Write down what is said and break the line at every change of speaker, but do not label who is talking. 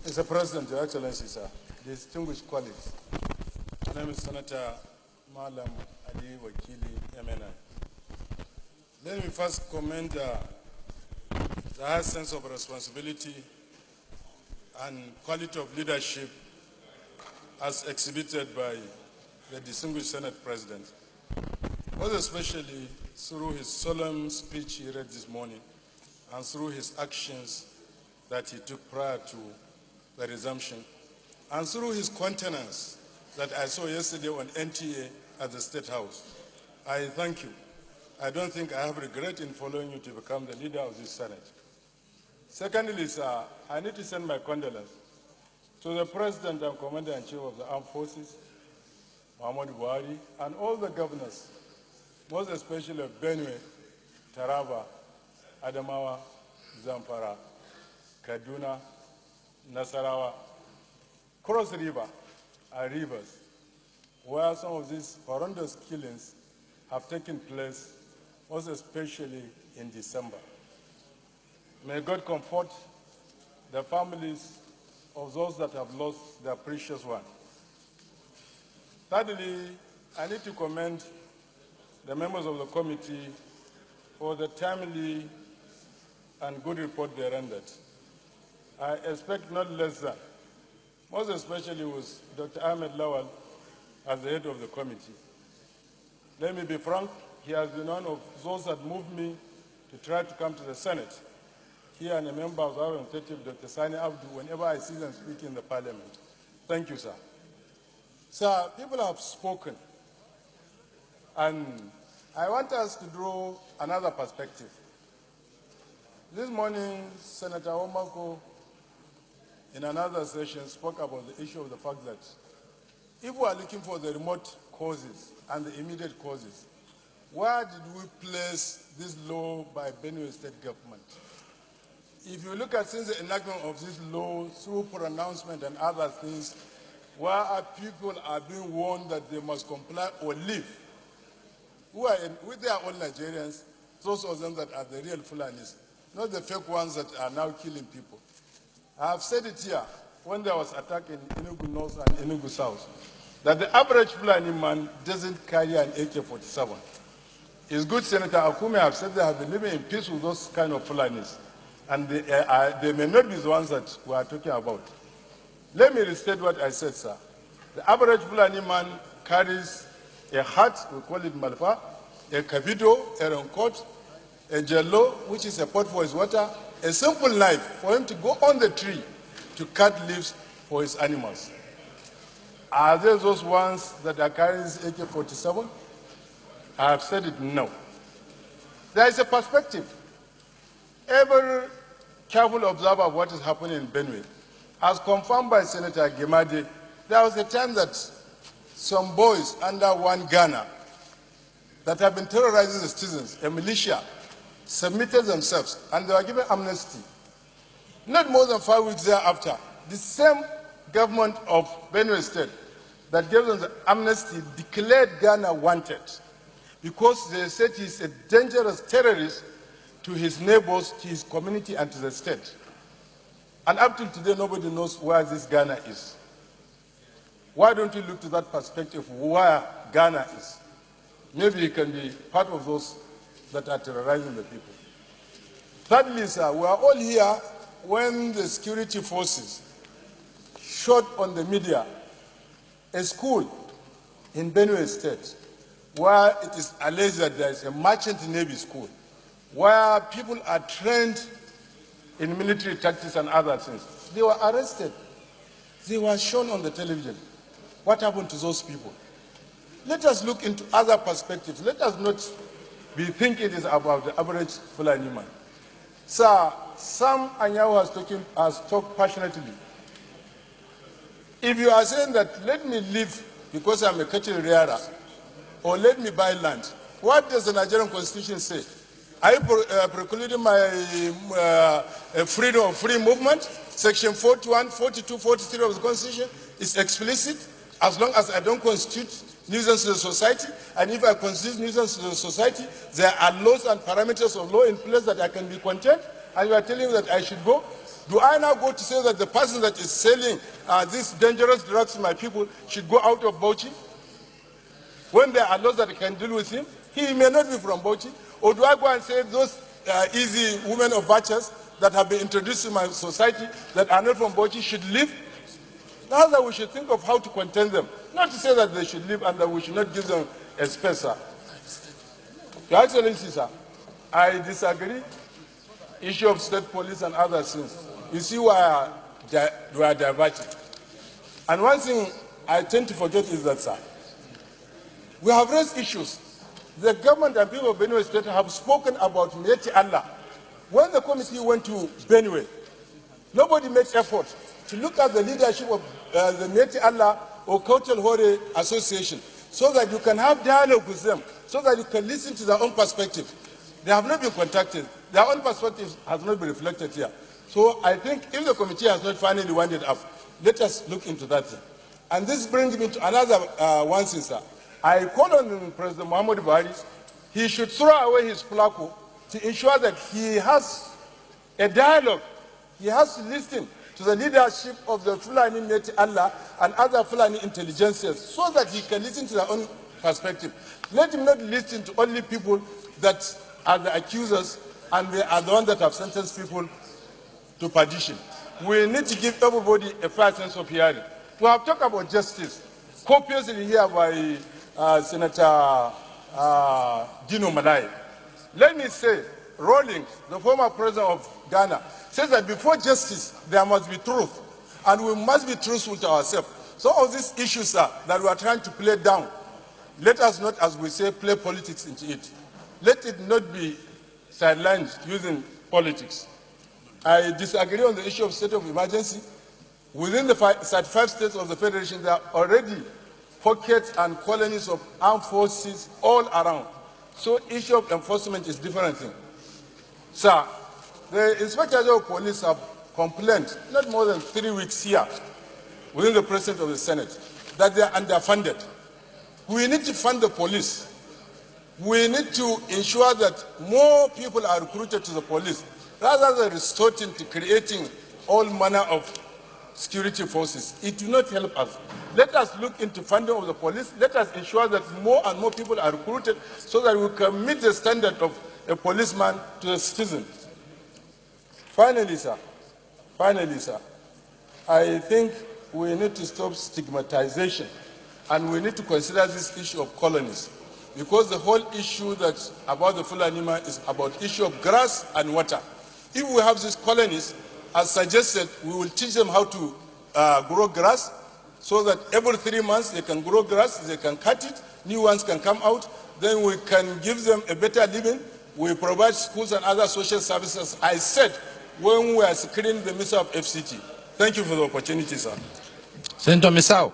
Mr. President, Your Excellency, sir, distinguished colleagues, my name is Senator Malam Ali Wakili MNI. Let me first commend the high sense of responsibility and quality of leadership as exhibited by the distinguished Senate President, most especially through his solemn speech he read this morning and through his actions that he took prior to the resumption, and through his countenance that I saw yesterday on NTA at the State House. I thank you. I don't think I have regret in following you to become the leader of this Senate. Secondly, sir, I need to send my condolences to the President and Commander-in-Chief of the Armed Forces, Muhammadu Buhari, and all the governors, most especially of Benue, Taraba, Adamawa, Zamfara, Kaduna, Nasarawa, Cross River, and rivers, where some of these horrendous killings have taken place, most especially in December. May God comfort the families of those that have lost their precious one. Thirdly, I need to commend the members of the committee for the timely and good report they rendered. I expect not less than, most especially with Dr. Ahmed Lawal as the head of the committee. Let me be frank, he has been one of those that moved me to try to come to the Senate. He and a member of our executive, Dr. Sani Abdu, whenever I see them speak in the parliament. Thank you, sir. Sir, people have spoken, and I want us to draw another perspective. This morning, Senator Omako, in another session, spoke about the issue of the fact that if we are looking for the remote causes and the immediate causes, where did we place this law by Benue State government? If you look at since the enactment of this law through pronouncement and other things, where our people are being warned that they must comply or leave, who are with their own Nigerians, those of them that are the real Fulanis, not the fake ones that are now killing people. I have said it here when there was attack in Enugu North and Enugu South, that the average Fulani man doesn't carry an AK-47. It's good Senator Akume have said they have been living in peace with those kind of Fulanis, and they may not be the ones that we are talking about. Let me restate what I said, sir. The average Fulani man carries a hat, we call it malfa, a kabido, a raincoat, a jello, which is a pot for his water, a simple knife for him to go on the tree to cut leaves for his animals. Are there those ones that are carrying AK-47? I have said it, no. There is a perspective. Every careful observer of what is happening in Benue, as confirmed by Senator Gemade, there was a time that some boys under one Ghana that have been terrorizing the citizens, a militia, submitted themselves and they were given amnesty. Not more than 5 weeks thereafter, the same government of Benue State that gave them the amnesty declared Ghana wanted because they said he's a dangerous terrorist to his neighbors, to his community, and to the state. And up till today, nobody knows where this Ghana is. Why don't you look to that perspective where Ghana is? Maybe he can be part of those that are terrorizing the people. Thirdly, sir, we are all here when the security forces shot on the media a school in Benue State where it is alleged that there is a merchant navy school where people are trained in military tactics and other things. They were arrested. They were shown on the television. What happened to those people? Let us look into other perspectives. Let us not be thinking it is about the average Fulani man. Sir, Sam Anyanwu has talked passionately. If you are saying that let me live because I'm a cattle rearer, or let me buy land, what does the Nigerian Constitution say? Are you precluding my freedom of free movement? Section 41, 42, 43 of the Constitution is explicit. As long as I don't constitute nuisance to the society, and if I constitute nuisance to the society, there are laws and parameters of law in place that I can be content, and you are telling me that I should go. Do I now go to say that the person that is selling these dangerous drugs to my people should go out of Bauchi? When there are laws that can deal with him, he may not be from Bauchi. Or do I go and say those easy women of virtues that have been introduced to my society that are not from Bauchi should leave? Now that we should think of how to contain them. Not to say that they should leave and that we should not give them a space, sir. Your Excellency, sir, I disagree. Issue of state police and other things. You see why we are diverting. And one thing I tend to forget is that, sir, we have raised issues. The government and people of Benue State have spoken about Miyetti Allah. When the committee went to Benue, nobody made effort to look at the leadership of the Miyetti Allah or Kautal Hore Association so that you can have dialogue with them, so that you can listen to their own perspective. They have not been contacted. Their own perspective has not been reflected here. So I think if the committee has not finally wound it up, let us look into that thing. And this brings me to another one thing, sir. I call on President Muhammadu Buhari. He should throw away his placo to ensure that he has a dialogue. He has to listen to the leadership of the Fulani Miyetti Allah and other Fulani intelligences so that he can listen to their own perspective. Let him not listen to only people that are the accusers and they are the ones that have sentenced people to perdition. We need to give everybody a fair sense of hearing. We have talked about justice, copiously here by Senator Dino Malai. Let me say, Rawlings, the former president of Ghana, says that before justice, there must be truth. And we must be truthful to ourselves. Some of these issues that we are trying to play down, let us not, as we say, play politics into it. Let it not be sidelined using politics. I disagree on the issue of state of emergency. Within the 35 states of the Federation, there are already pockets and colonies of armed forces all around. So issue of enforcement is different thing. Sir, the Inspector General of Police have complained, not more than 3 weeks here, within the President of the Senate, that they are underfunded. We need to fund the police. We need to ensure that more people are recruited to the police, rather than resorting to creating all manner of security forces. It will not help us. Let us look into funding of the police. Let us ensure that more and more people are recruited so that we can meet the standard of a policeman to the citizen. Finally, sir, I think we need to stop stigmatization and we need to consider this issue of colonies, because the whole issue that's about the Fulanima is about issue of grass and water. If we have these colonies, as suggested, we will teach them how to grow grass so that every 3 months they can grow grass, they can cut it, new ones can come out, then we can give them a better living. We provide schools and other social services, I said, when we are screening the minister of FCT. Thank you for the opportunity, sir.
Senator Misau.